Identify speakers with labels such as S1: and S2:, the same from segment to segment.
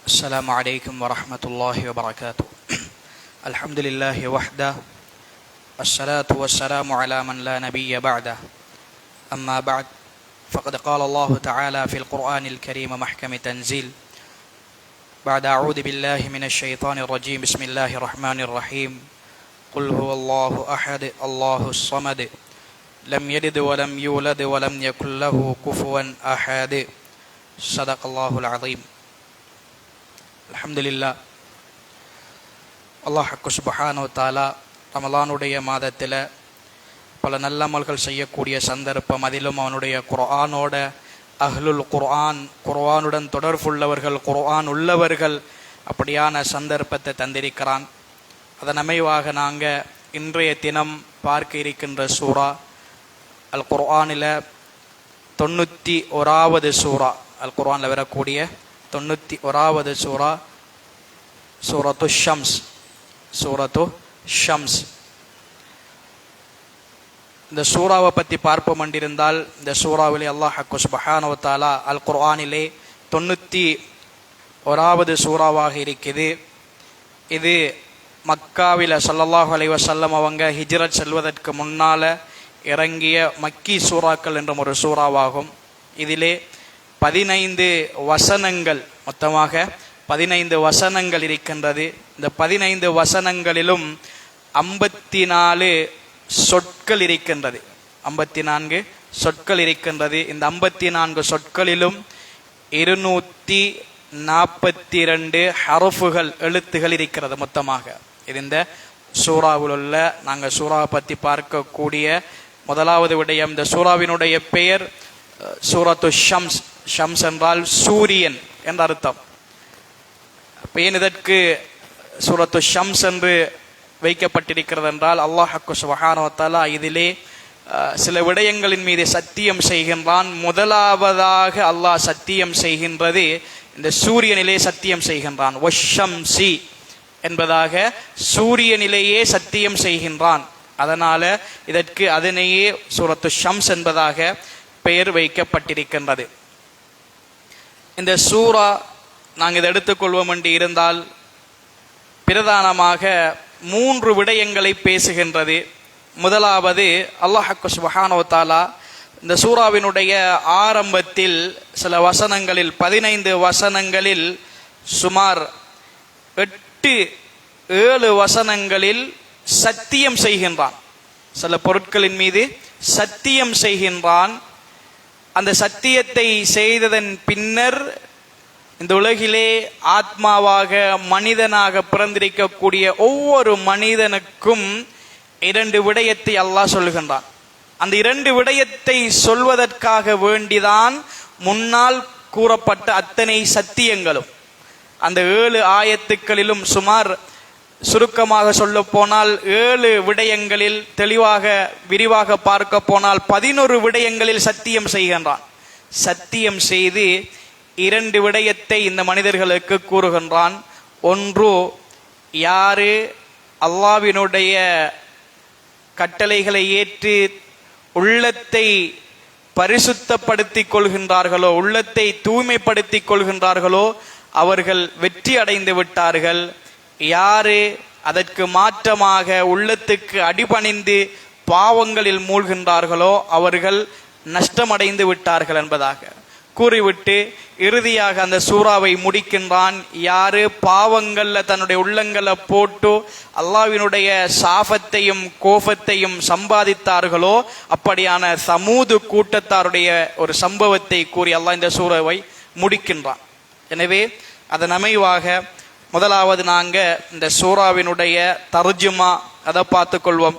S1: السلام عليكم ورحمة الله وبركاته. الحمد لله وحده الصلاة والسلام على من لا نبي بعده. أما بعد فقد قال الله تعالى في القرآن الكريم محكم تنزيل بعد أعوذ بالله من الشيطان الرجيم بسم الله الرحمن الرحيم قل هو الله أحد الله الصمد لم يلد ولم يولد ولم يكن له كفوا أحد صدق الله العظيم. அல்ஹம்துலில்லாஹ். அல்லாஹ் சுப்ஹானஹு வ தஆலா ரமலானுடைய மாதத்தில் பல நல்ல அமல்கள் செய்யக்கூடிய சந்தர்ப்பம், அதிலும் அவனுடைய குர்ஆனோட அஹ்லுல் குர்ஆன், குர்ஆனுடன் தொடர்புள்ளவர்கள், குர்ஆன் உள்ளவர்கள், அப்படியான சந்தர்ப்பத்தை தந்திருக்கிறான். அதன் அமைவாக நாங்கள் இன்றைய தினம் பார்க்க இருக்கின்ற சூரா அல் குர்ஆனில் 91வது சூரா, அல் குர்ஆனில் வரக்கூடிய 91வது சூரா சூரத்து ஷம்ஸ். சூரத்து ஷம்ஸ். இந்த சூறாவை பற்றி பார்ப்போம் என்றிருந்தால், இந்த சூறாவிலே அல்லாஹ் சுப்ஹானஹு வ தஆலா அல் குர்ஆனிலே 91வது சூறாவாக இருக்குது. இது மக்காவில் ஸல்லல்லாஹு அலைஹி வஸல்லம் அவங்க ஹிஜ்ரத் செல்வதற்கு முன்னால் இறங்கிய மக்கி சூறாக்கள் என்ற ஒரு சூறாவாகும். இதிலே 15 வசனங்கள், மொத்தமாக 15 வசனங்கள் இருக்கின்றது. இந்த 15 வசனங்களிலும் 54 சொற்கள் இருக்கின்றது. 54 சொற்கள் இருக்கின்றது. இந்த 54 சொற்களிலும் 242 ஹரஃபுகள், எழுத்துகள் இருக்கிறது மொத்தமாக. இது இந்த சூறாவில் உள்ள, நாங்கள் சூறாவை பற்றி பார்க்கக்கூடிய முதலாவது விடயம். இந்த சூறாவினுடைய பெயர் சூரத்து ஷம்ஸ். ஷம்ஸ் என்றால் சூரியன் என்ற அர்த்தம். ஏன் இதற்கு சூரத்து ஷம்ஸ் என்று வைக்கப்பட்டிருக்கிறது என்றால், அல்லாஹ் சுப்ஹானஹு வ தஆலா இதிலே சில விடயங்களின் மீது சத்தியம் செய்கின்றான். முதலாவதாக அல்லாஹ் சத்தியம் செய்கின்றது இந்த சூரியனிலே சத்தியம் செய்கின்றான். வஷ்ஷம்சி என்பதாக சூரியனிலேயே சத்தியம் செய்கின்றான். அதனால இதற்கு அதனையே சூரத்து ஷம்ஸ் என்பதாக பெயர் வைக்கப்பட்டிருக்கின்றது. இந்த சூரா நாங்கள் இதை எடுத்துக்கொள்வோம் என்று இருந்தால் பிரதானமாக 3 விடயங்களை பேசுகின்றது. முதலாவது, அல்லாஹ் சுப்ஹானஹு வ தஆலா இந்த சூறாவினுடைய ஆரம்பத்தில் சில வசனங்களில், 15 வசனங்களில் சுமார் 8-7 வசனங்களில் சத்தியம் செய்கின்றான். சில பொருட்களின் மீது சத்தியம் செய்கின்றான். அந்த சத்தியத்தை செய்ததன் பின்னர் இந்த உலகிலே ஆத்மாவாக மனிதனாக பிறந்திருக்கக்கூடிய ஒவ்வொரு மனிதனுக்கும் 2 விடயத்தை அல்லாஹ் சொல்கின்றான். அந்த 2 விடயத்தை சொல்வதற்காக வேண்டிதான் முன்னால் கூறப்பட்ட அத்தனை சத்தியங்களும். அந்த 7 ஆயத்துக்களிலும் சுமார் சுருக்கமாக சொல்ல போனால் 7 விடயங்களில், தெளிவாக விரிவாக பார்க்க போனால் 11 விடயங்களில் சத்தியம் செய்கின்றான். சத்தியம் செய்து 2 விடயத்தை இந்த மனிதர்களுக்கு கூறுகின்றான். ஒன்று, யாரு அல்லாஹ்வினுடைய கட்டளைகளை ஏற்று உள்ளத்தை பரிசுத்தப்படுத்திக் கொள்கின்றார்களோ, உள்ளத்தை தூய்மைப்படுத்திக் கொள்கின்றார்களோ அவர்கள் வெற்றி அடைந்து விட்டார்கள். யாரு அதற்கு மாற்றமாக உள்ளத்துக்கு அடிபணிந்து பாவங்களில் மூழ்கின்றார்களோ அவர்கள் நஷ்டமடைந்து விட்டார்கள் என்பதாக கூறிவிட்டு இறுதியாக அந்த சூறாவை முடிக்கின்றான். யாரு பாவங்கள்ல தன்னுடைய உள்ளங்களை போட்டு அல்லாஹ்வினுடைய சாபத்தையும் கோபத்தையும் சம்பாதித்தார்களோ அப்படியான சமூது கூட்டத்தாருடைய ஒரு சம்பவத்தை கூறி அல்லாஹ் இந்த சூறாவை முடிக்கின்றான். எனவே அதன் அமைவாக முதலாவது நாங்கள் இந்த சூறாவினுடைய தர்ஜுமா அதை பார்த்துக்கொள்வோம்.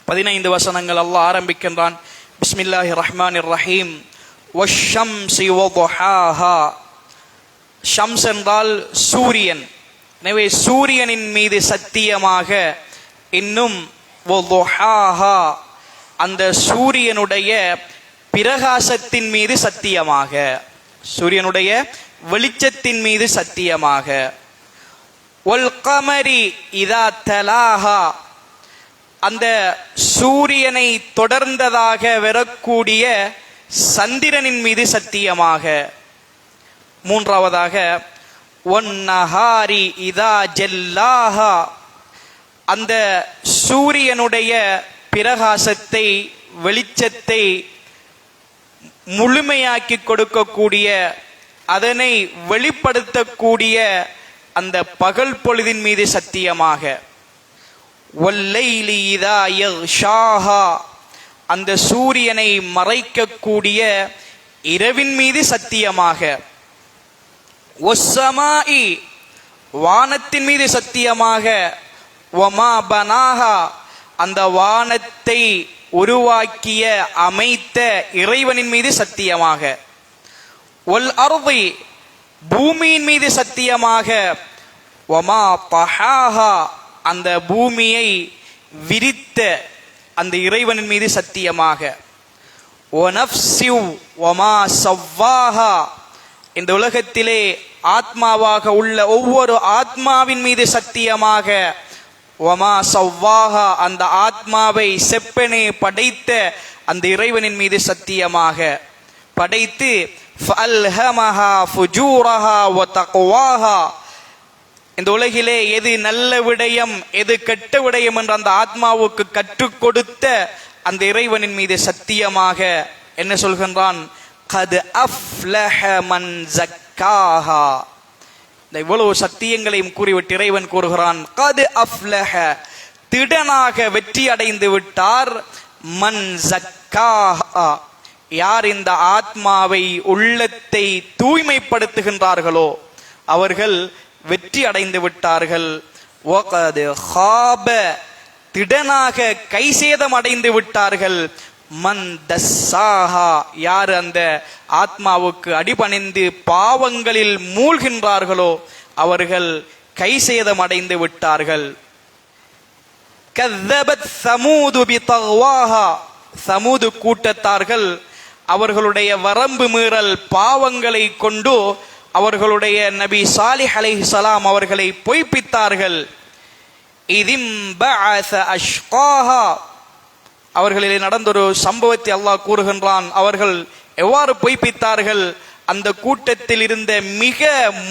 S1: 15 வசனங்கள் அல்லாஹ் ஆரம்பிக்கின்றான். பிஸ்மில்லாஹிர் ரஹ்மானிர் ரஹீம். வஷ்ஷம்ஸி வதுஹாஹா. ஷம்ஸ் என்றால் சூரியன். எனவே சூரியனின் மீது சத்தியமாக, இன்னும் வதுஹாஹா அந்த சூரியனுடைய பிரகாசத்தின் மீது சத்தியமாக, சூரியனுடைய வெளிச்சத்தின் மீது சத்தியமாக. வல் கமரி இதா தலாஹா அந்த சூரியனை தொடர்ந்ததாக வரக்கூடிய சந்திரனின் மீது சத்தியமாக. மூன்றாவதாக வன்னஹாரி இதா ஜல்லாஹா, அந்த சூரியனுடைய பிரகாசத்தை வெளிச்சத்தை முழுமையாக்கி கொடுக்கக்கூடிய, அதனை வெளிப்படுத்தக்கூடிய அந்த பகல் பொழுதின் மீது சத்தியமாக, வல்லைலி இதா யக்ஷாஹா, அந்த சூரியனை மறைக்கக்கூடிய இரவின் மீது சத்தியமாக, வஸ்ஸமாஇ, வானத்தின் மீது சத்தியமாக, வமா பனாஹா, அந்த வானத்தை உருவாக்கிய அமைத்த இறைவனின் மீது சத்தியமாக, வல் அர்தி, பூமியின் மீது சத்தியமாக, வமா தஹாஹா, அந்த பூமியை விரித்த அந்த இறைவனின் மீது சத்தியமாக, வனஃப்ஸி வமா ஸவ்வாஹா, இந்த உலகத்திலே ஆத்மாவாக உள்ள ஒவ்வொரு ஆத்மாவின் மீது சத்தியமாக, வமா ஸவ்வாஹா, அந்த ஆத்மாவை செப்பனே படைத்த அந்த இறைவனின் மீது சத்தியமாக படைத்து, ஃபஅல்ஹமஹா ஃபுஜூரஹா வ தக்வாஹா, இந்த உலகிலே எது நல்ல விடயம் எது கெட்ட விடயம் என்று அந்த ஆத்மாவுக்கு கற்றுக் கொடுத்த அந்த இறைவனின் மீது சத்தியமாக என்ன சொல்கின்றான்? கத் அஃப்லஹ மன் ஸக்காஹா. இந்த இவ்வளவு சத்தியங்களையும் கூறிவிட்டு இறைவன் கூறுகிறான், கத் அஃப்லஹ, திடனாக வெற்றி அடைந்து விட்டார், மன் ஸக்காஹா, யார் இந்த ஆத்மாவை உள்ளத்தை தூய்மைப்படுத்துகின்றார்களோ அவர்கள் வெற்றி அடைந்து விட்டார்கள். வகத் ஹாப, திடனாக கைசேதம் அடைந்து விட்டார்கள். மன் தஸ்ஸாஹா, யார் அந்த ஆத்மாவுக்கு அடிபணிந்து பாவங்களில் மூழ்கின்றார்களோ அவர்கள் கைசேதம் அடைந்து விட்டார்கள். கஸ்ஸபத் ஸமூது பிதக்வாஹா, சமூது கூட்டத்தார்கள் அவர்களுடைய வரம்பு மீறல் பாவங்களை கொண்டு அவர்களுடைய நபி சாலிஹ் அலைஹிஸ்ஸலாம் அவர்களை பொய்ப்பித்தார்கள். இதிம் பஅஸ அஷ்காஹா, அவர்களிலே நடந்த ஒரு சம்பவத்தை அல்லாஹ் கூறுகின்றான். அவர்கள் எவ்வாறு பொய்ப்பித்தார்கள்? அந்த கூட்டத்தில் இருந்த மிக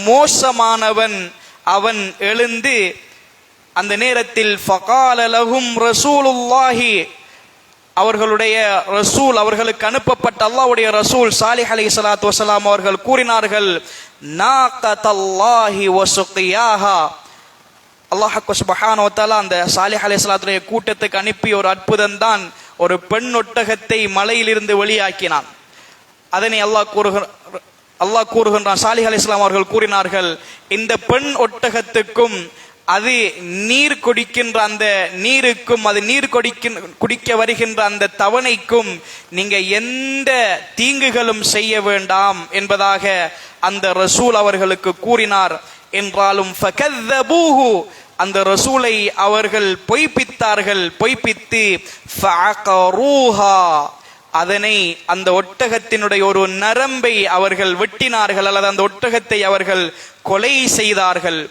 S1: மோசமானவன் அவன் எழுந்து அந்த நேரத்தில் ஃபகால லஹும் ரசூலுல்லாஹி, அவர்களுடைய ரசூல், அவர்களுக்கு அனுப்பப்பட்ட அல்லாஹ்வுடைய ரசூல் சாலிஹ் அலைஹிஸ்ஸலாத்து வஸலாம் அவர்கள் கூறினார்கள், நாகத்தல்லாஹி வசுகியாஹா, அல்லாஹ் சுப்ஹானஹு வ தஆலா அந்த சாலிஹ் அலைஹிஸ்ஸலாத்துடைய கூட்டத்துக்கு அனுப்பிய ஒரு அற்புதம் தான் ஒரு பெண் ஒட்டகத்தை மலையிலிருந்து வெளியாக்கினான். அதனை அல்லாஹ் கூறுகின்றான், சாலிஹ் அலைஹிஸ்ஸலாம் அவர்கள் கூறினார்கள், இந்த பெண் ஒட்டகத்துக்கும் அது நீர் குடிக்கின்ற அந்த நீருக்கும் அது நீர் குடிக்க வருகின்ற அந்த தவணைக்கும் நீங்க எந்த தீங்குகளும் செய்ய வேண்டாம் என்பதாக அந்த ரசூல் அவர்களுக்கு கூறினார். என்றாலும் ஃபகذبوஹு, அந்த ரசூலை அவர்கள் பொய்ப்பித்தார்கள். பொய்ப்பித்து ஃபஅகரூஹா, அதனை அந்த ஒட்டகத்தினுடைய ஒரு நரம்பை அவர்கள் வெட்டினார்கள், அல்லது அந்த ஒட்டகத்தை அவர்கள் கொலை செய்தார்கள்.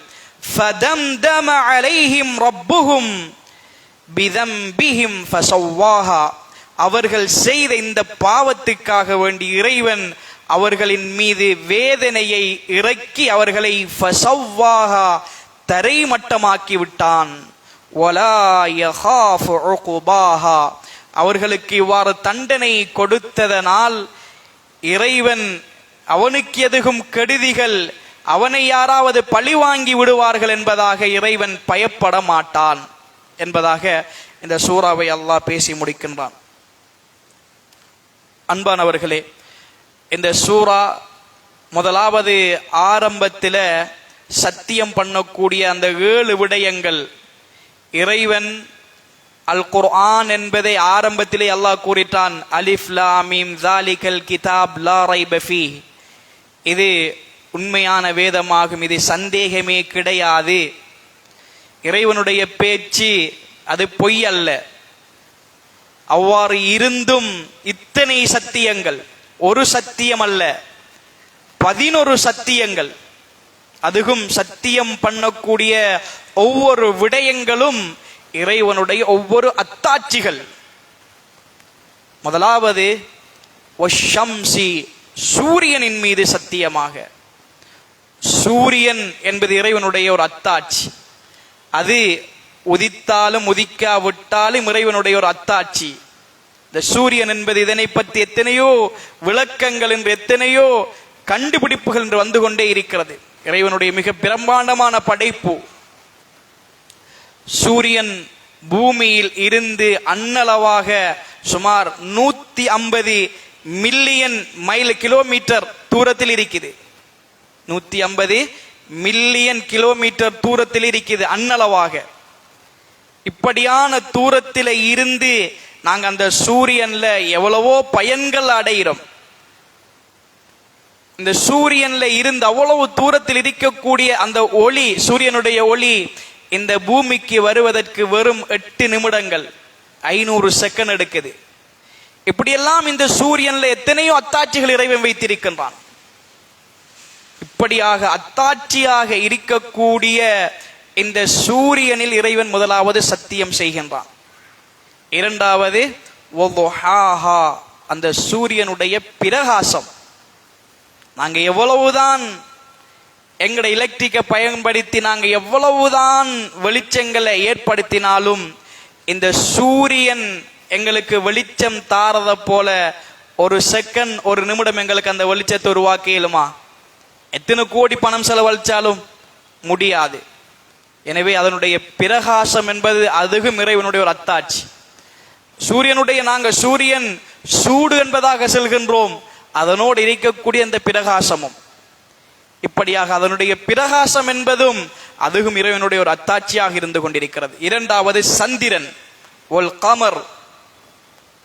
S1: فَدَمْدَمَ عَلَيْهِمْ رَبُّهُمْ بِذَنْبِهِمْ فَسَوَّاهَا, அவர்கள் செய்த இந்த பாவத்துக்காக வேண்டி இறைவன் அவர்களின் மீது வேதனையை இறக்கி அவர்களை ஃபஸவ்வாஹா, தரைமட்டமாக்கி விட்டான். வலா யகாஃபு உகுபாஹா, அவர்களுக்கு இவ்வாறு தண்டனை கொடுத்ததனால் இறைவன் அவனுக்கு எதுகும் கெடுதிகள், அவனை யாராவது பழி வாங்கி விடுவார்கள் என்பதாக இறைவன் பயப்பட மாட்டான் என்பதாக இந்த சூறாவை அல்லாஹ் பேசி முடிக்கின்றான். அன்பானவர்களே, இந்த சூரா முதலாவது ஆரம்பத்தில் சத்தியம் பண்ணக்கூடிய அந்த 7 விடயங்கள், இறைவன் அல் குர்ஆன் என்பதை ஆரம்பத்திலே அல்லாஹ் கூறிட்டான், அலிஃப் லாம் மீம் ஸாலிகல் கிதாப் லா ரைப ஃபீஹ், இது உண்மையான வேதமாகும், இது சந்தேகமே கிடையாது. இறைவனுடைய பேச்சு அது பொய் அல்ல. அவ்வாறு இருந்தும் இத்தனை சத்தியங்கள், ஒரு சத்தியம் அல்ல 11 சத்தியங்கள், அதுவும் சத்தியம் பண்ணக்கூடிய ஒவ்வொரு விடயங்களும் இறைவனுடைய ஒவ்வொரு அத்தாட்சிகள். முதலாவது வஷம்சி, சூரியனின் மீது சத்தியமாக. சூரியன் என்பது இறைவனுடைய ஒரு அத்தாட்சி. அது உதித்தாலும் உதிக்காவிட்டாலும் இறைவனுடைய ஒரு அத்தாட்சி. இந்த சூரியன் என்பது இதனை பற்றி எத்தனையோ விளக்கங்கள் என்று எத்தனையோ கண்டுபிடிப்புகள் என்று வந்து கொண்டே இருக்கிறது. இறைவனுடைய மிக பிரம்மாண்டமான படைப்பு. சூரியன் பூமியில் இருந்து அண்ணளவாக சுமார் 150 மில்லியன் கிலோமீட்டர் தூரத்தில் இருக்குது. 150 மில்லியன் கிலோமீட்டர் தூரத்தில் இருக்குது அண்ணளவாக. இப்படியான தூரத்தில் இருந்து நாங்க அந்த சூரியன்ல எவ்வளவோ பயன்கள் அடைகிறோம். இந்த சூரியன்ல இருந்து அவ்வளவு தூரத்தில் இருக்கக்கூடிய அந்த ஒளி, சூரியனுடைய ஒளி இந்த பூமிக்கு வருவதற்கு வெறும் 8 நிமிடங்கள் 500 செகண்ட் எடுக்குது. இப்படியெல்லாம் இந்த சூரியன்ல எத்தனையோ அத்தாட்சிகள் இறைவன் வைத்திருக்கின்றான். இப்படியாக அத்தாட்சியாக இருக்கக்கூடிய இந்த சூரியனில் இறைவன் முதலாவது சத்தியம் செய்கின்றான். இரண்டாவது அந்த சூரியனுடைய பிரகாசம். நாங்க எவ்வளவுதான் எங்கட எலக்ட்ரிக்கை பயன்படுத்தி நாங்க எவ்வளவுதான் வெளிச்சங்களை ஏற்படுத்தினாலும் இந்த சூரியன் எங்களுக்கு வெளிச்சம் தாரத போல ஒரு செகண்ட், ஒரு நிமிடம் எங்களுக்கு அந்த வெளிச்சத்தை உருவாக்க இயலுமா? எத்தனை கோடி பணம் செலவழிச்சாலும் முடியாது. எனவே அதனுடைய பிரகாசம் என்பது அதுவும் இறைவனுடைய ஒரு அத்தாட்சி. சூரியனுடைய நாங்க சூரியன் சூடு என்பதாக செல்கின்றோம், அதனோடு இருக்கக்கூடிய அந்த பிரகாசமும் இப்படியாக அதனுடைய பிரகாசம் என்பதும் அதுவும் இறைவனுடைய ஒரு அத்தாட்சியாக இருந்து கொண்டிருக்கிறது. இரண்டாவது சந்திரன் ஒல் கமர்,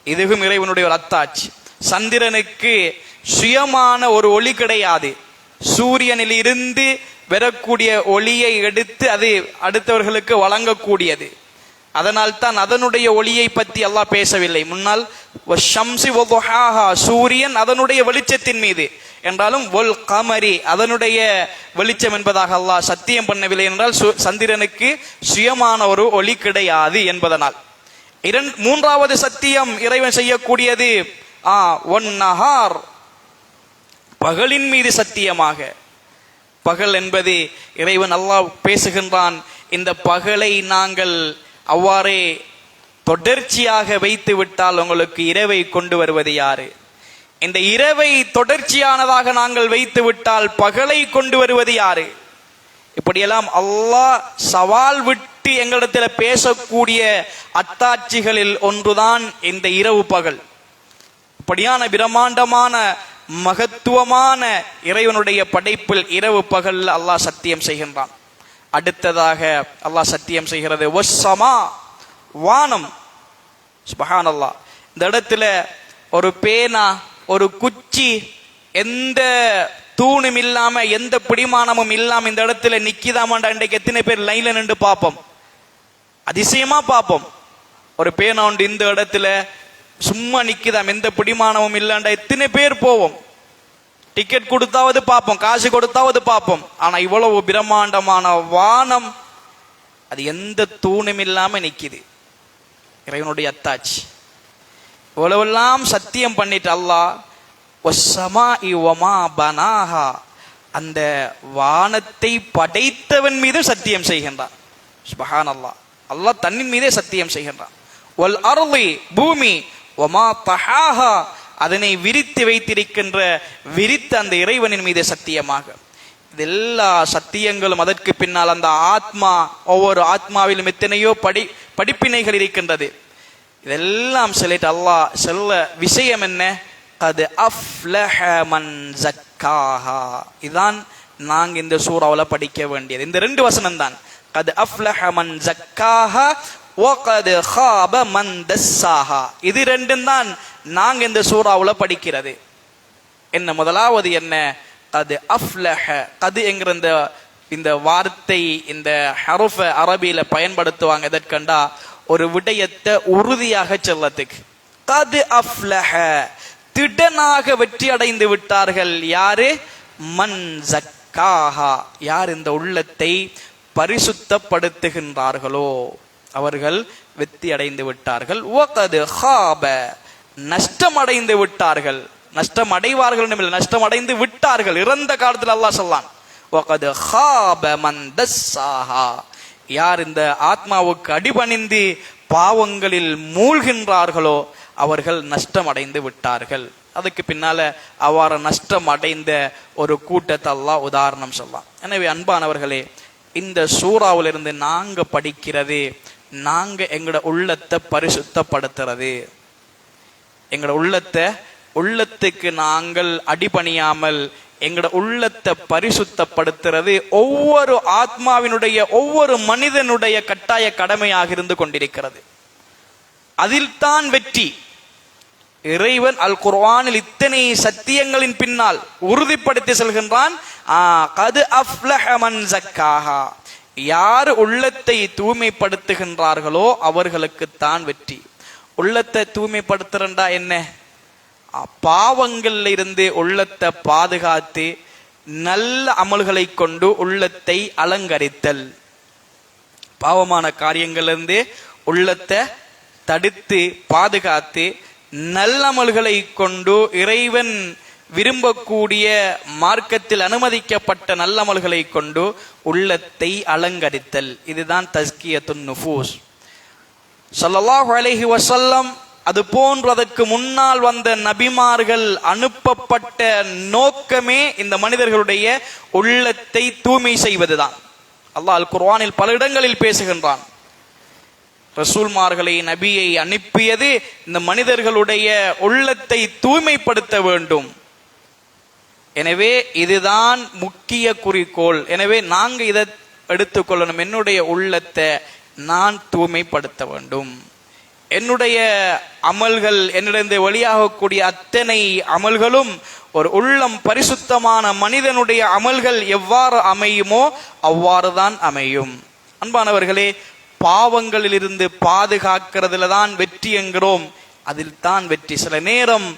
S1: இதுவும் இறைவனுடைய ஒரு அத்தாட்சி. சந்திரனுக்கு சுயமான ஒரு ஒளி கிடையாது. சூரியனில் இருந்து வரக்கூடிய ஒளியை எடுத்து அது அடுத்தவர்களுக்கு வழங்கக்கூடியது. அதனால் தான் அதனுடைய ஒளியை பற்றி அல்லாஹ் பேசவில்லை. முன்னால் சூரியன் அதனுடைய வெளிச்சத்தின் மீது என்றாலும் ஒல் கமரி அதனுடைய வெளிச்சம் என்பதாக அல்லாஹ் சத்தியம் பண்ணவில்லை. என்றால் சந்திரனுக்கு சுயமான ஒரு ஒளி கிடையாது என்பதனால். மூன்றாவது சத்தியம் இறைவன் செய்யக்கூடியது ஒன்னஹார், பகலின் மீது சத்தியமாக. பகல் என்பது இறைவன் அல்லாஹ் பேசுகின்றான், இந்த பகலை நாங்கள் அவ்வாறே தொடர்ச்சியாக வைத்து விட்டால் உங்களுக்கு இரவை கொண்டு வருவது யாரு? இந்த இரவை தொடர்ச்சியானதாக நாங்கள் வைத்து விட்டால் பகலை கொண்டு வருவது யாரு? இப்படியெல்லாம் அல்லாஹ் சவால் விட்டு எங்களிடத்தில் பேசக்கூடிய அத்தாட்சிகளில் ஒன்றுதான் இந்த இரவு பகல். இப்படியான பிரம்மாண்டமான மகத்துவமான இறைவனுடைய படைப்பில் இரவு பகல் அல்லாஹ் சத்தியம் செய்கின்றான். அடுத்ததாக அல்லாஹ் சத்தியம் செய்கிறது வஸ்ஸமா, வானம். சுப்ஹானல்லாஹ். இந்த இடத்துல ஒரு பேனா, ஒரு குச்சி, எந்த தூணும் இல்லாம எந்த பிடிமானமும் இல்லாம இந்த இடத்துல நிக்கிதாமாண்டா இன்றைக்கு எத்தனை பேர் லைன்ல நின்று பார்ப்போம், அதிசயமா பார்ப்போம். ஒரு பேனா உண்டு இந்த இடத்துல சும்மா நிக்குதாம், எந்த பிடிமானமும் இல்லாண்டா எத்தனை பேர் போவோம். டிக்கெட் கொடுத்தாவது பார்ப்போம், காசு கொடுத்தாவது பார்ப்போம். ஆனா இவ்வளவு பிரம்மாண்டமான வானம் அது எந்த தூணும் இல்லாம நிக்குது. இறைவனுடைய அத்தாட்சி. இவ்வளவெல்லாம் சத்தியம் பண்ணிட்டு அல்லாஹ் வஸ்ஸமாஇ வமா பனாஹா, அந்த வானத்தை படைத்தவன் மீது சத்தியம் செய்கின்றான். சுப்ஹானல்லாஹ். அல்லாஹ் தன்னின் மீதே சத்தியம் செய்கின்றான். வல் அர்லி, பூமி, வமா தஹாஹா, அதனை விரித்து வைத்திருக்கின்ற விரித்த அந்த இறைவனின் மீது சத்தியமாக. இது எல்லா சத்தியங்களும் அதற்கு பின்னால் அந்த ஆத்மா, ஒவ்வொரு ஆத்மாவிலும் எத்தனையோ படிப்பினைகள் இருக்கின்றது. இதெல்லாம் சொல்லிட்டு அல்லாஹ் சொல்ல விஷயம் என்ன? கத் அஃப்லஹ மன் ஸக்காஹா. இதான் நாங்க இந்த சூறாவுல படிக்க வேண்டியது. இந்த 2 வசனம் தான். கத் அஃப்லஹ மன் ஸக்காஹா வகத் ஹாப மன் தஸ்ஸாஹா. இது 2 தான் நாங்க இந்த சூறாவுல படிக்கிறது. என்ன முதலாவது என்ன? கத் அஃப்லஹ. கது என்கிற இந்த வார்த்தை, இந்த ஹரஃப அரபியில பயன்படுத்துவாங்க எதற்கண்டா ஒரு விடயத்தை உறுதியாக சொல்லத்துக்கு. கது அஃப்லஹ, திடனாக வெற்றி அடைந்து விட்டார்கள். யாரு? மன் ஸக்காஹா, யார் இந்த உள்ளத்தை பரிசுத்தப்படுத்துகின்றார்களோ அவர்கள் வெற்றி அடைந்து விட்டார்கள். வகத் ஹாப, நஷ்டம் அடைந்து விட்டார்கள். நஷ்டம் அடைவார்கள், நஷ்டம் அடைந்து விட்டார்கள். இறந்த காலத்தில் அல்லாஹ் சொல்லான் வகத் ஹாப மன் தஸ்ஸாஹா. யார் இந்த ஆத்மாவுக்கு அடிபணிந்து பாவங்களில் மூழ்கின்றார்களோ அவர்கள் நஷ்டம் அடைந்து விட்டார்கள். அதுக்கு பின்னால அவ்வாறு நஷ்டம் அடைந்த ஒரு கூட்டத்தை அல்லாஹ் உதாரணம் சொல்லலாம். எனவே அன்பானவர்களே, இந்த சூறாவிலிருந்து நாங்க படிக்கிறது, நாங்க எங்களோட உள்ளத்தை பரிசுத்தப்படுத்துறது, எங்களோட உள்ளத்துக்கு நாங்கள் அடிபணியாமல் எங்களோட உள்ளத்தை பரிசுத்தப்படுத்துறது ஒவ்வொரு ஆத்மாவினுடைய ஒவ்வொரு மனிதனுடைய கட்டாய கடமையாக இருந்து கொண்டிருக்கிறது. அதில் தான் வெற்றி. இறைவன் அல் குர்ஆனில் இத்தனை சத்தியங்களின் பின்னால் உறுதிப்படுத்தி செல்கின்றான், கது அஃப்லஹ மன் ஸக்காஹா. யார் உள்ளத்தை தூய்மைப்படுத்துகின்றார்களோ அவர்களுக்கு தான் வெற்றி. உள்ளத்தை தூய்மைப்படுத்துறண்டா என்ன? பாவங்கள்ல இருந்து உள்ளத்தை பாதுகாத்து நல்ல அமல்களை கொண்டு உள்ளத்தை அலங்கரித்தல். பாவமான காரியங்களிலிருந்து உள்ளத்தை தடுத்து பாதுகாத்து நல்லமல்களை கொண்டு இறைவன் விரும்பக்கூடிய மார்க்கத்தில் அனுமதிக்கப்பட்ட நல்லமல்களை கொண்டு உள்ளத்தை அலங்கரித்தல். இதுதான் தஸ்கியத்துன் நுஃபூஸ். ஸல்லல்லாஹு அலைஹி வஸல்லம் அது போன்றதற்கு முன்னால் வந்த நபிமார்கள் அனுப்பப்பட்ட நோக்கமே இந்த மனிதர்களுடைய உள்ளத்தை தூய்மை செய்வதுதான். அல்லாஹ் அல் குர்ஆனில் பல இடங்களில் பேசுகின்றான். ரசூல்மார்களை, நபியை அனுப்பியது இந்த மனிதர்களுடைய உள்ளத்தை தூய்மைப்படுத்த வேண்டும். எனவே இதுதான் முக்கிய குறிக்கோள். எனவே நாங்க இதை எடுத்துக்கொள்ளணும். என்னுடைய உள்ளத்தை நான் தூய்மைப்படுத்த வேண்டும். என்னுடைய அமல்கள், என்னிடந்து வெளியாகக்கூடிய அத்தனை அமல்களும் ஒரு உள்ளம் பரிசுத்தமான மனிதனுடைய அமல்கள் எவ்வாறு அமையுமோ அவ்வாறு தான் அமையும். அன்பானவர்களே, பாவங்களில் இருந்து பாதுகாக்கிறதுல தான் வெற்றி என்கிறோம், அதில் தான் வெற்றி. சில நேரம்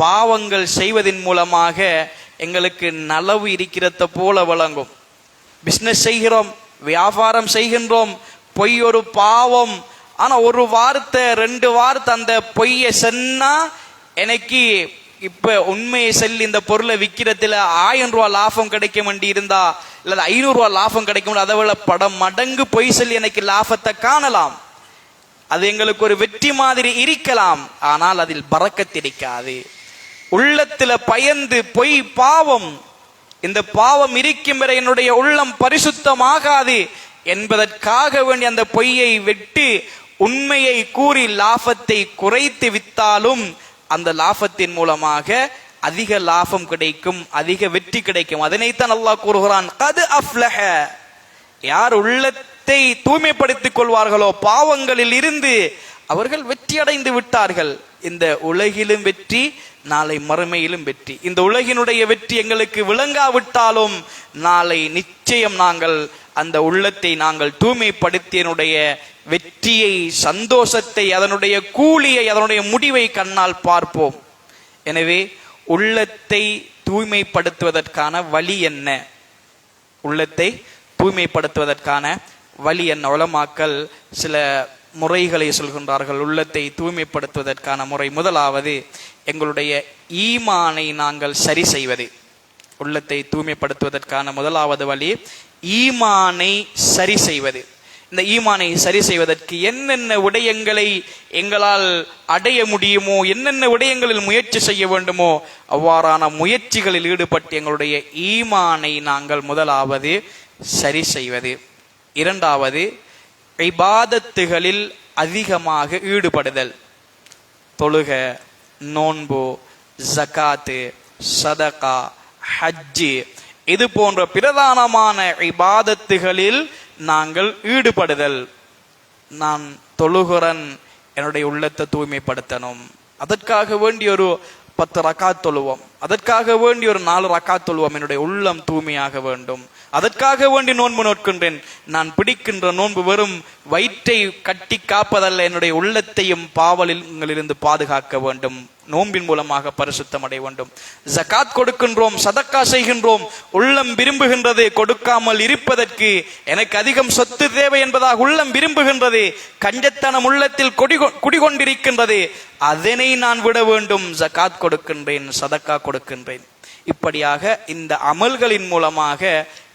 S1: பாவங்கள் செய்வதன் மூலமாக எங்களுக்கு நலவு இருக்கிறத போல விளங்கும். பிஸ்னஸ் செய்கிறோம், வியாபாரம் செய்கின்றோம், பொய் ஒரு பாவம். ஆனா ஒரு வார்த்தை 2 வார்த்தை அந்த பொய்யை சொன்னா எனக்கு இப்ப உண்மையை சொல்லி இந்த பொருளை விற்கிறதுல 1000 ரூபாய் லாபம் கிடைக்க வேண்டி இருந்தா இல்ல 500 ரூபாய் லாபம் கிடைக்கும், அதை விட பல மடங்கு பொய் சொல்லி எனக்கு லாபத்தை காணலாம். அது எங்களுக்கு ஒரு வெற்றி மாதிரி இருக்கலாம், ஆனால் அதில் பரக்கத் இருக்காது. உள்ளத்துல பயந்து பொய் பாவம், இந்த பாவம் இருக்கும் வரை என்னுடைய உள்ளம் பரிசுத்தமாகாது என்பதற்காக வேண்டி அந்த பொய்யை விட்டு உண்மையை கூறி லாபத்தை குறைத்து வித்தாலும் அந்த லாபத்தின் மூலமாக அதிக லாபம் கிடைக்கும், அதிக வெற்றி கிடைக்கும். அதனைத்தான் அல்லாஹ் கூறுகிறான், கது அஃப்லஹ. யார் உள்ளத்தை தூய்மைப்படுத்திக் கொள்வார்களோ பாவங்களில் இருந்து அவர்கள் வெற்றி அடைந்து விட்டார்கள். இந்த உலகிலும் வெற்றி, நாளை மறுமையிலும் வெற்றி. இந்த உலகினுடைய வெற்றி எங்களுக்கு விளங்காவிட்டாலும் நாளை நிச்சயம் நாங்கள் அந்த உள்ளத்தை நாங்கள் தூய்மைப்படுத்தியனுடைய வெற்றியை, சந்தோஷத்தை, அதனுடைய கூலியை, அதனுடைய முடிவை கண்ணால் பார்ப்போம். எனவே உள்ளத்தை தூய்மைப்படுத்துவதற்கான வழி என்ன? உள்ளத்தை தூய்மைப்படுத்துவதற்கான வழி என்ன? உலமாக்கள் சில முறைகளை சொல்கின்றார்கள். உள்ளத்தை தூய்மைப்படுத்துவதற்கான முறை, முதலாவது எங்களுடைய ஈமானை நாங்கள் சரி செய்வது. உள்ளத்தை தூய்மைப்படுத்துவதற்கான முதலாவது வழி ஈமானை சரி செய்வது. இந்த ஈமானை சரி செய்வதற்கு என்னென்ன விடயங்களை எங்களால் அடைய முடியுமோ, என்னென்ன விடயங்களில் முயற்சி செய்ய வேண்டுமோ அவ்வாறான முயற்சிகளில் ஈடுபட்டு எங்களுடைய ஈமானை நாங்கள் முதலாவது சரி செய்வது. இரண்டாவது, இபாதத்துகளில் அதிகமாக ஈடுபடுதல். தொழுக, நோன்பு, ஜகாத்து, சதகா, ஹஜ்ஜு, இது போன்ற பிரதானமான இபாதத்துகளில் நாங்கள் ஈடுபடுதல். நான் தொழுகிறன், என்னுடைய உள்ளத்தை தூய்மைப்படுத்தணும், அதற்காக வேண்டி ஒரு 10 ரக்காத் தொழுவோம், அதற்காக வேண்டி ஒரு 4 ரக்காத் தொழுவோம், என்னுடைய உள்ளம் தூய்மையாக வேண்டும், அதற்காக வேண்டி நோன்பு நோட்கின்றேன். நான் பிடிக்கின்ற நோன்பு வெறும் வயிற்றை கட்டி காப்பதல்ல, என்னுடைய உள்ளத்தையும் பாவலிலிருந்து பாதுகாக்க வேண்டும், நோன்பின் மூலமாக பரிசுத்தம் அடைய வேண்டும். ஜகாத் கொடுக்கின்றோம், சதக்கா செய்கின்றோம், உள்ளம் விரும்புகின்றது கொடுக்காமல் இருப்பதற்கு, எனக்கு அதிகம் சொத்து தேவை என்பதாக உள்ளம் விரும்புகின்றது, கஞ்சத்தனம் உள்ளத்தில் குடிகொண்டிருக்கின்றது, அதனை நான் விட வேண்டும், ஜகாத் கொடுக்கின்றேன், சதக்கா கொடுக்கின்றேன். இப்படியாக இந்த அமல்களின் மூலமாக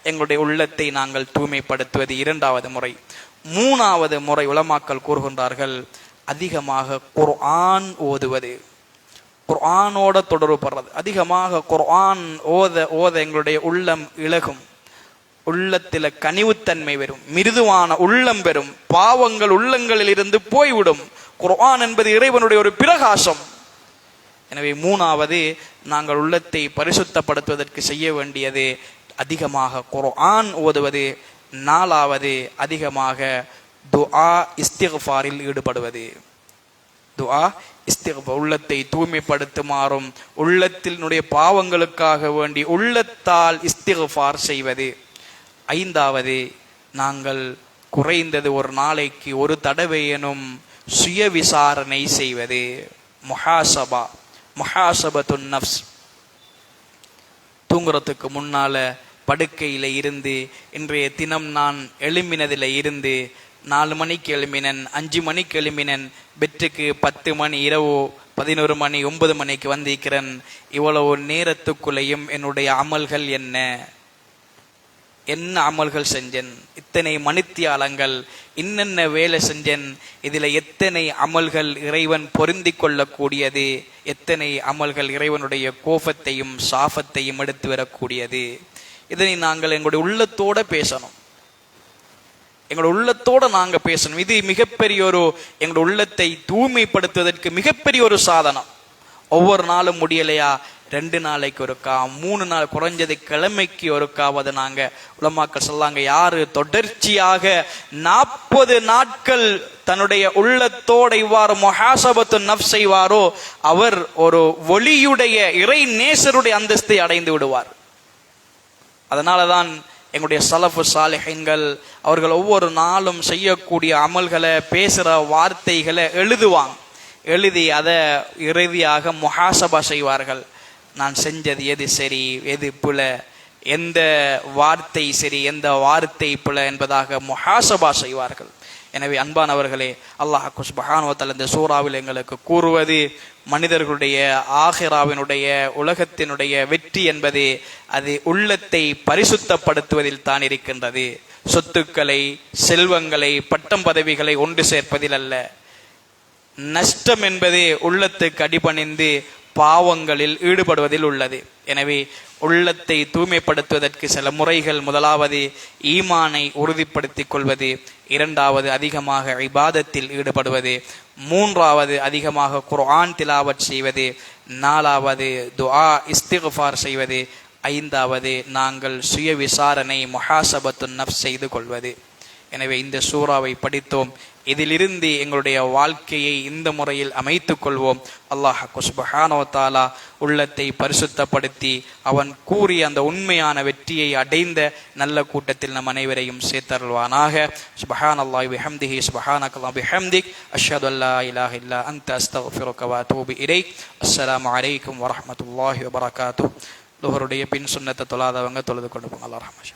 S1: எங்களுடைய உள்ளத்தை நாங்கள் தூய்மைப்படுத்துவது இரண்டாவது முறை. மூணாவது முறை உலமாக்கள் கூறுகின்றார்கள், அதிகமாக குர்ஆன் ஓதுவது, குர்ஆனோட தொடர்பு படுறது. அதிகமாக குர்ஆன் ஓத ஓத எங்களுடைய உள்ளம் இலகும், உள்ளத்தில கனிவுத்தன்மை வரும், மிருதுவான உள்ளம் பெறும், பாவங்கள் உள்ளங்களில் இருந்து போய்விடும். குர்ஆன் என்பது இறைவனுடைய ஒரு பிரகாசம். எனவே மூணாவது நாங்கள் உள்ளத்தை பரிசுத்தப்படுத்துவதற்கு செய்ய வேண்டியது அதிகமாக குர்ஆன் ஓதுவது. நாலாவது அதிகமாக துஆ இஸ்திக்ஃபாரில் ஈடுபடுவது. துஆ இஸ்திக்ஃபார், உள்ளத்தை தூய்மைப்படுத்துமாறும் உள்ளத்தினுடைய பாவங்களுக்காக வேண்டி உள்ளத்தால் இஸ்திக்ஃபார் செய்வது. ஐந்தாவது நாங்கள் குறைந்தது ஒரு நாளைக்கு ஒரு தடவையேனும் சுய விசாரணை செய்வது. முஹாசபா, முஹாசபத்துன் நஃப்ஸ். தூங்குறதுக்கு முன்னால படுக்கையில இருந்து இன்றைய தினம் நான் எழும்பினதில் இருந்து 4 மணிக்கு எழும்பினன், 5 மணிக்கு எழும்பினன், பெற்றுக்கு 10 மணி, இரவு 11 மணி 9 மணிக்கு வந்திருக்கிறேன். இவ்வளவு நேரத்துக்குள்ளேயும் என்னுடைய அமல்கள் என்ன அமல்கள் செஞ்சேன், இத்தனை மணித்தியாலங்கள் இன்னென்ன வேலை செஞ்சேன், இதில் எத்தனை அமல்கள் இறைவன் பொருந்தி கொள்ளக்கூடியது, எத்தனை அமல்கள் இறைவனுடைய கோபத்தையும் சாபத்தையும் எடுத்து வரக்கூடியது. இதனை நாங்கள் எங்களுடைய உள்ளத்தோட பேசணும், எங்களோட உள்ளத்தோட நாங்க பேசணும். இது மிகப்பெரிய ஒரு, எங்களோட உள்ளத்தை தூய்மைப்படுத்துவதற்கு மிகப்பெரிய ஒரு சாதனம். ஒவ்வொரு நாளும் முடியலையா, 2 நாளைக்கு ஒருக்கா, 3 நாள், குறைஞ்சது கிழமைக்கு ஒருக்காவது நாங்க உலமாக்கள் சொல்லாங்க, யாரு தொடர்ச்சியாக 40 நாட்கள் தன்னுடைய உள்ளத்தோட இவ்வாறு முஹாசபத்து நஃப்ஸ் செய்வாரோ அவர் ஒரு ஒளியுடைய இறை நேசருடைய அந்தஸ்தை அடைந்து விடுவார். அதனாலதான் எங்களுடைய சலஃபு சாலிஹீன்கள் அவர்கள் ஒவ்வொரு நாளும் செய்யக்கூடிய அமல்களை, பேசுற வார்த்தைகளை எழுதுவாங்க. எழுதி அதை இறுதியாக முஹாசபா செய்வார்கள். நான் செஞ்சது எது சரி, எது புல, எந்த வார்த்தை சரி, எந்த வார்த்தை புல என்பதாக முஹாசபா செய்வார்கள். எனவே அன்பானவர்களே, அல்லாஹ் சுப்ஹானஹு வ தஆலா இந்த சூறாவில் எங்களுக்கு கூறுவது, மனிதர்களுடைய ஆகிராவினுடைய உலகத்தினுடைய வெற்றி என்பது அது உள்ளத்தை பரிசுத்தப்படுத்துவதில் தான் இருக்கின்றது. சொத்துக்களை, செல்வங்களை, பட்டம் பதவிகளை ஒன்று சேர்ப்பதில் அல்ல. நஷ்டம் என்பது உள்ளத்துக்கு அடிபணிந்து பாவங்களில் ஈடுபடுவதில் உள்ளது. எனவே உள்ளத்தை தூய்மைப்படுத்துவதற்கு சில முறைகள். முதலாவது ஈமானை உறுதிப்படுத்திக் கொள்வது, இரண்டாவது அதிகமாக இபாதத்தில் ஈடுபடுவது, மூன்றாவது அதிகமாக குர்ஆன் திலாவத் செய்வது, நாலாவது துஆ இஸ்திக்ஃபார் செய்வது, ஐந்தாவது நாங்கள் சுய விசாரணை முஹாசபத்துன் நஃப்ஸ் செய்து கொள்வது. எனவே இந்த சூறாவை படித்தோம், இதிலிருந்து எங்களுடைய வாழ்க்கையை இந்த முறையில் அமைத்துக் கொள்வோம். அல்லாஹ் சுப்ஹானஹு வ தஆலா உள்ளத்தை பரிசுத்தப்படுத்தி அவன் கூறிய அந்த உண்மையான வெற்றியை அடைந்த நல்ல கூட்டத்தில் நம் அனைவரையும் சேர்த்தருள்வானாக. சுப்ஹானல்லாஹி வ பிஹம்திஹி, சுப்ஹானக்கல்லாஹி வ பிஹம்திக், அஷ்ஹது அல்லா இலாஹ இல்லா அன்த, அஸ்தக்ஃபிருக வ அத்தூபு இலைக். அஸ்ஸலாமு அலைக்கும் வ ரஹ்மத்துல்லாஹி வ பரகாத்துஹு. லுஹருடைய பின் சுன்னத்தை தொழாதவங்க தொழுது கொண்டு போங்க. அல்லாஹ் ரஹ்மத்.